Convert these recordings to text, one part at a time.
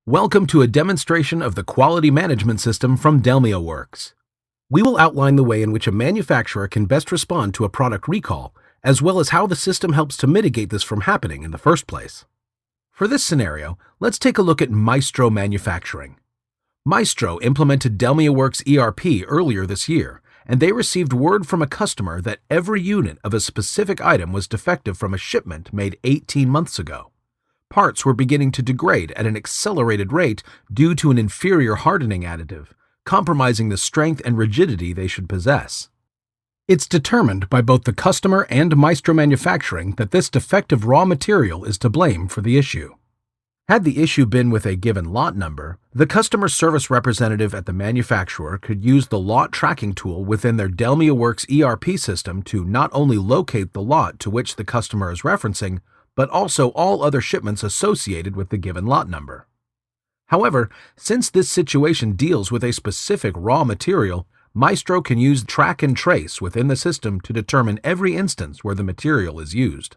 Welcome to a demonstration of the quality management system from DelmiaWorks. We will outline the way in which a manufacturer can best respond to a product recall, as well as how the system helps to mitigate this from happening in the first place. For this scenario, let's take a look at Maestro Manufacturing. Maestro implemented DelmiaWorks ERP earlier this year, and they received word from a customer that every unit of a specific item was defective from a shipment made 18 months ago. Parts were beginning to degrade at an accelerated rate due to an inferior hardening additive, compromising the strength and rigidity they should possess. It's determined by both the customer and Maestro Manufacturing that this defective raw material is to blame for the issue. Had the issue been with a given lot number, the customer service representative at the manufacturer could use the lot tracking tool within their DelmiaWorks ERP system to not only locate the lot to which the customer is referencing, but also all other shipments associated with the given lot number. However, since this situation deals with a specific raw material, Maestro can use track and trace within the system to determine every instance where the material is used.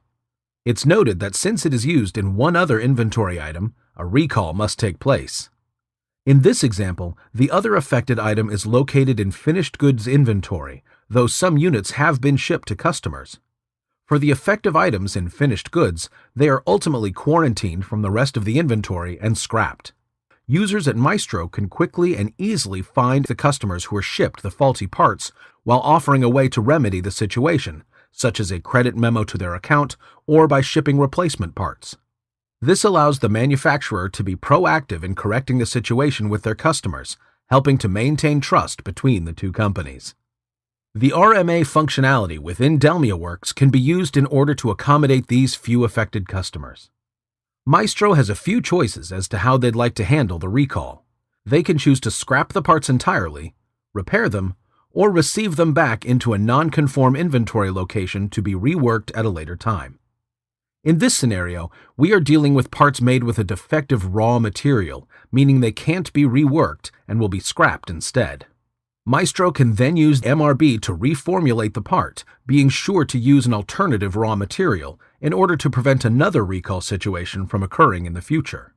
It's noted that since it is used in one other inventory item, a recall must take place. In this example, the other affected item is located in finished goods inventory, though some units have been shipped to customers. For the effective items in finished goods, they are ultimately quarantined from the rest of the inventory and scrapped. Users at Maestro can quickly and easily find the customers who are shipped the faulty parts while offering a way to remedy the situation, such as a credit memo to their account or by shipping replacement parts. This allows the manufacturer to be proactive in correcting the situation with their customers, helping to maintain trust between the two companies. The RMA functionality within DelmiaWorks can be used in order to accommodate these few affected customers. Maestro has a few choices as to how they'd like to handle the recall. They can choose to scrap the parts entirely, repair them, or receive them back into a non-conform inventory location to be reworked at a later time. In this scenario, we are dealing with parts made with a defective raw material, meaning they can't be reworked and will be scrapped instead. Maestro can then use MRB to reformulate the part, being sure to use an alternative raw material in order to prevent another recall situation from occurring in the future.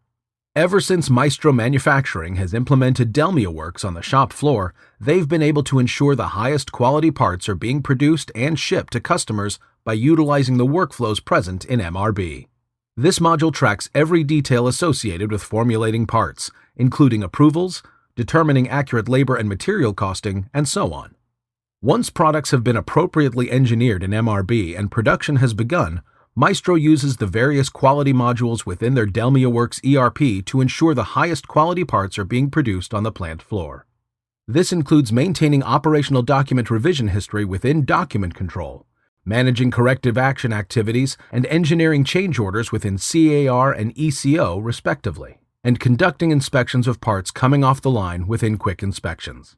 Ever since Maestro Manufacturing has implemented DelmiaWorks on the shop floor, they've been able to ensure the highest quality parts are being produced and shipped to customers by utilizing the workflows present in MRB. This module tracks every detail associated with formulating parts, including approvals, determining accurate labor and material costing, and so on. Once products have been appropriately engineered in MRB and production has begun, Maestro uses the various quality modules within their DelmiaWorks ERP to ensure the highest quality parts are being produced on the plant floor. This includes maintaining operational document revision history within document control, managing corrective action activities, and engineering change orders within CAR and ECO, respectively, and conducting inspections of parts coming off the line within quick inspections.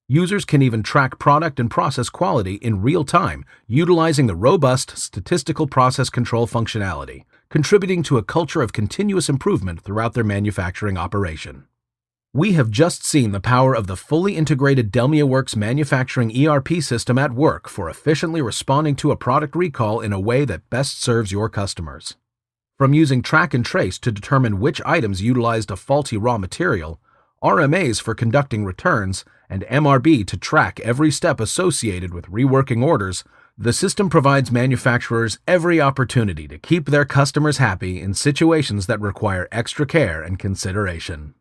Users can even track product and process quality in real time, utilizing the robust statistical process control functionality, contributing to a culture of continuous improvement throughout their manufacturing operation. We have just seen the power of the fully integrated DelmiaWorks manufacturing ERP system at work for efficiently responding to a product recall in a way that best serves your customers. From using track and trace to determine which items utilized a faulty raw material, RMAs for conducting returns, and MRB to track every step associated with reworking orders, the system provides manufacturers every opportunity to keep their customers happy in situations that require extra care and consideration.